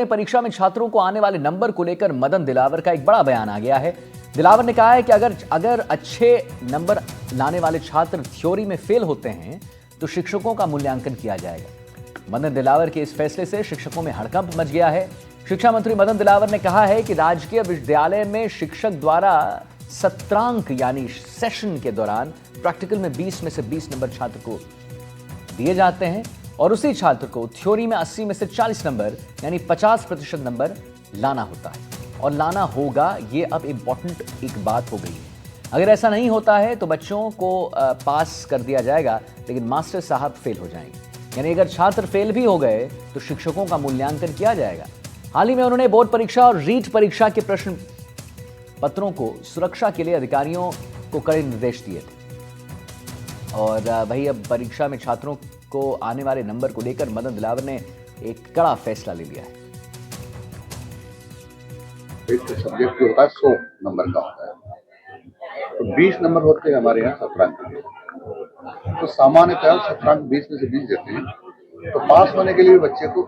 परीक्षा में छात्रों को आने वाले नंबर को लेकर मदन दिलावर का एक बड़ा बयान आ गया है। दिलावर ने कहा है कि अगर अच्छे नंबर लाने वाले छात्र थ्योरी में फेल होते हैं तो शिक्षकों का मूल्यांकन किया जाएगा। मदन दिलावर के इस फैसले से शिक्षकों में हड़कंप मच गया है। शिक्षा मंत्री मदन दिलावर ने कहा है कि राजकीय विद्यालय में शिक्षक द्वारा सत्रांक यानी सेशन के दौरान प्रैक्टिकल में 20 में से 20 नंबर छात्र को दिए जाते हैं और उसी छात्र को थ्योरी में 80 में से 40 नंबर यानी 50% नंबर लाना होता है और लाना होगा। ये अब इंपॉर्टेंट एक बात हो गई है। अगर ऐसा नहीं होता है तो बच्चों को पास कर दिया जाएगा, लेकिन मास्टर साहब फेल हो जाएंगे। यानी अगर छात्र फेल भी हो गए तो शिक्षकों का मूल्यांकन किया जाएगा। हाल ही में उन्होंने बोर्ड परीक्षा और रीट परीक्षा के प्रश्न पत्रों को सुरक्षा के लिए अधिकारियों को कड़े निर्देश दिए थे। और भाई अब परीक्षा में छात्रों को आने वाले नंबर को लेकर मदन दिलावर ने एक कड़ा फैसला ले लिया है। एक सब्जेक्ट जो होता है 100 नंबर का होता है, तो 20 नंबर होते हैं हमारे यहाँ सत्रांक के। तो सामान्यतः सत्रांक 20 में से 20 देते हैं, तो पास होने के लिए बच्चे को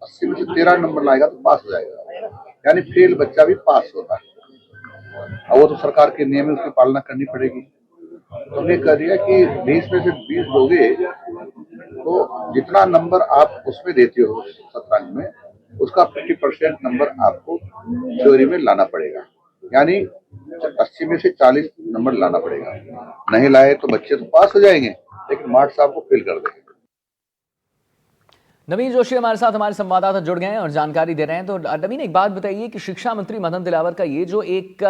80 में से 13 नंबर लाएगा तो पास हो जाएगा, यानी फेल बच्चा भी पास होता है। अब वो तो सरकार के नियम है, उसकी पालना करनी पड़ेगी। तो हमने कह दिया कि 20 में से 20 लोगे तो जितना नंबर आप उसमें देते हो सत्रांक में, उसका 50% नंबर आपको थ्योरी में लाना पड़ेगा, यानी 80 में से 40 नंबर लाना पड़ेगा। नहीं लाए तो बच्चे तो पास हो जाएंगे, लेकिन मार्क्स आपको फेल कर देंगे। नवीन जोशी हमारे साथ हमारे संवाददाता जुड़ गए हैं और जानकारी दे रहे हैं। तो नवीन, एक बात बताइए कि शिक्षा मंत्री मदन दिलावर का ये जो एक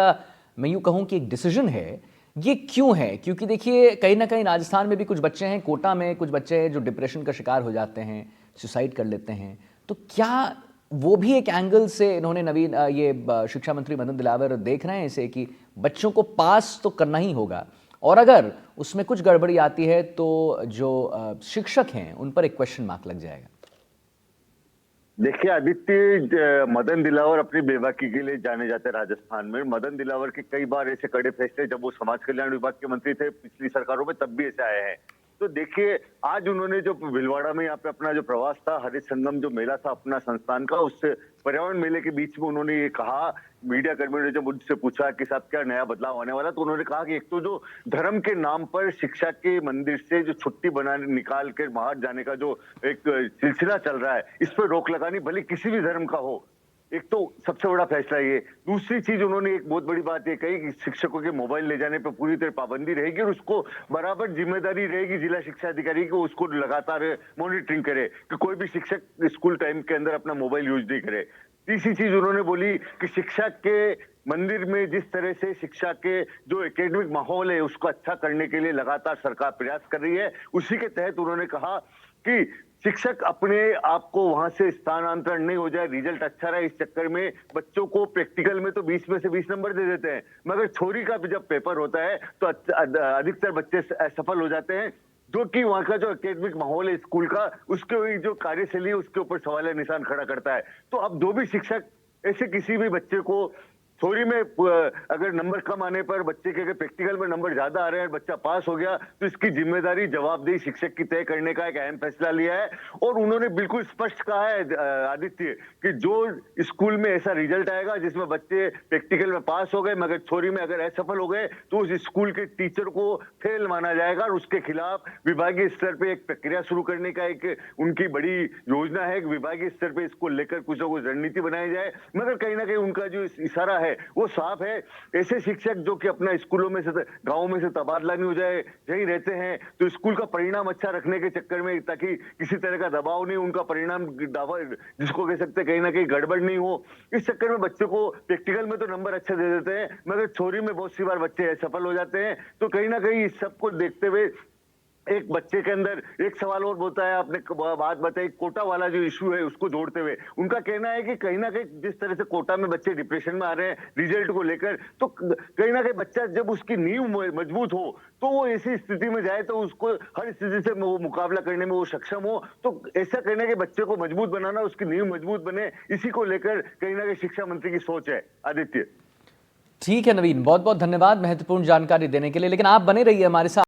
मैं यूं कहूं कि एक डिसीजन है, ये क्यों है? क्योंकि देखिए कहीं ना कहीं राजस्थान में भी कुछ बच्चे हैं, कोटा में कुछ बच्चे हैं जो डिप्रेशन का शिकार हो जाते हैं, सुसाइड कर लेते हैं। तो क्या वो भी एक एंगल से इन्होंने नवीन ये शिक्षा मंत्री मदन दिलावर देख रहे हैं इसे कि बच्चों को पास तो करना ही होगा और अगर उसमें कुछ गड़बड़ी आती है तो जो शिक्षक हैं उन पर एक क्वेश्चन मार्क लग जाएगा? देखिए आदित्य, मदन दिलावर अपनी बेबाकी के लिए जाने जाते हैं राजस्थान में। मदन दिलावर के कई बार ऐसे कड़े फैसले जब वो समाज कल्याण विभाग के मंत्री थे पिछली सरकारों में तब भी ऐसे आए हैं। तो देखिए आज उन्होंने जो भीलवाड़ा में यहाँ पे अपना जो प्रवास था, हरित संगम जो मेला था अपना संस्थान का, उससे पर्यावरण मेले के बीच में उन्होंने ये कहा, मीडिया कर्मियों ने जब मुझसे पूछा कि साहब क्या नया बदलाव आने वाला, तो उन्होंने कहा कि एक तो जो धर्म के नाम पर शिक्षा के मंदिर से जो छुट्टी बनाने निकाल कर बाहर जाने का जो एक सिलसिला चल रहा है, इस पर रोक लगानी, भले किसी भी धर्म का हो। एक तो सबसे बड़ा फैसला ये। दूसरी चीज उन्होंने एक बहुत बड़ी बात ये कही कि शिक्षकों के मोबाइल ले जाने पर पूरी तरह पाबंदी रहेगी और उसको बराबर जिम्मेदारी रहेगी जिला शिक्षा अधिकारी को उसको लगातार मॉनिटरिंग करे कि कोई भी शिक्षक स्कूल टाइम के अंदर अपना मोबाइल यूज नहीं करे। तीसरी चीज उन्होंने बोली कि शिक्षा के मंदिर में जिस तरह से शिक्षा के जो एकेडमिक माहौल है उसको अच्छा करने के लिए लगातार सरकार प्रयास कर रही है। उसी के तहत उन्होंने कहा कि शिक्षक अपने आप को वहां से स्थानांतरण नहीं हो जाए, रिजल्ट अच्छा रहे, इस चक्कर में बच्चों को प्रैक्टिकल में तो 20 में से 20 नंबर दे देते हैं, मगर थ्योरी का भी जब पेपर होता है तो अधिकतर बच्चे सफल हो जाते हैं, जो कि वहां का जो एकेडमिक माहौल है स्कूल का, उसके जो कार्यशैली है उसके ऊपर सवाल निशान खड़ा करता है। तो अब जो भी शिक्षक ऐसे किसी भी बच्चे को थ्योरी में अगर नंबर कम आने पर बच्चे के अगर प्रैक्टिकल में नंबर ज्यादा आ रहे हैं, बच्चा पास हो गया, तो इसकी जिम्मेदारी जवाबदेही शिक्षक की तय करने का एक अहम फैसला लिया है। और उन्होंने बिल्कुल स्पष्ट कहा है आदित्य कि जो स्कूल में ऐसा रिजल्ट आएगा जिसमें बच्चे प्रैक्टिकल में पास हो गए मगर थ्योरी में अगर असफल हो गए तो उस स्कूल के टीचर को फेल माना जाएगा और उसके खिलाफ विभागीय स्तर पर एक प्रक्रिया शुरू करने का एक उनकी बड़ी योजना है। विभागीय स्तर पर इसको लेकर कुछ ना कुछ रणनीति बनाई जाए, मगर कहीं ना कहीं उनका जो इशारा वो साफ है। ऐसे शिक्षक जो कि अपना स्कूलों में से गांवों में से तबादला नहीं हो जाए, यहीं रहते हैं, तो स्कूल का परिणाम अच्छा रखने के चक्कर में ताकि किसी तरह का दबाव नहीं, उनका परिणाम जिसको कह सकते कहीं ना कहीं गड़बड़ नहीं हो, इस चक्कर में बच्चों को प्रैक्टिकल में तो नंबर अच्छे दे देते हैं मगर थ्योरी में बहुत सी बार बच्चे असफल हो जाते हैं। तो कहीं ना कहीं इस सबको देखते हुए एक बच्चे के अंदर एक सवाल और होता है, आपने बात बताई कोटा वाला जो इशू है उसको जोड़ते हुए उनका कहना है कि कहीं ना कहीं जिस तरह से कोटा में बच्चे डिप्रेशन में आ रहे हैं रिजल्ट को लेकर, तो कहीं ना कहीं बच्चा जब उसकी नींव मजबूत हो तो वो ऐसी स्थिति में जाए तो उसको हर स्थिति से वो मुकाबला करने में वो सक्षम हो। तो ऐसा कहना कि बच्चे को मजबूत बनाना, उसकी नींव मजबूत बने, इसी को लेकर कहीं ना कहीं शिक्षा मंत्री की सोच है। आदित्य, ठीक है नवीन, बहुत बहुत धन्यवाद महत्वपूर्ण जानकारी देने के लिए, लेकिन आप बने रहिए हमारे साथ।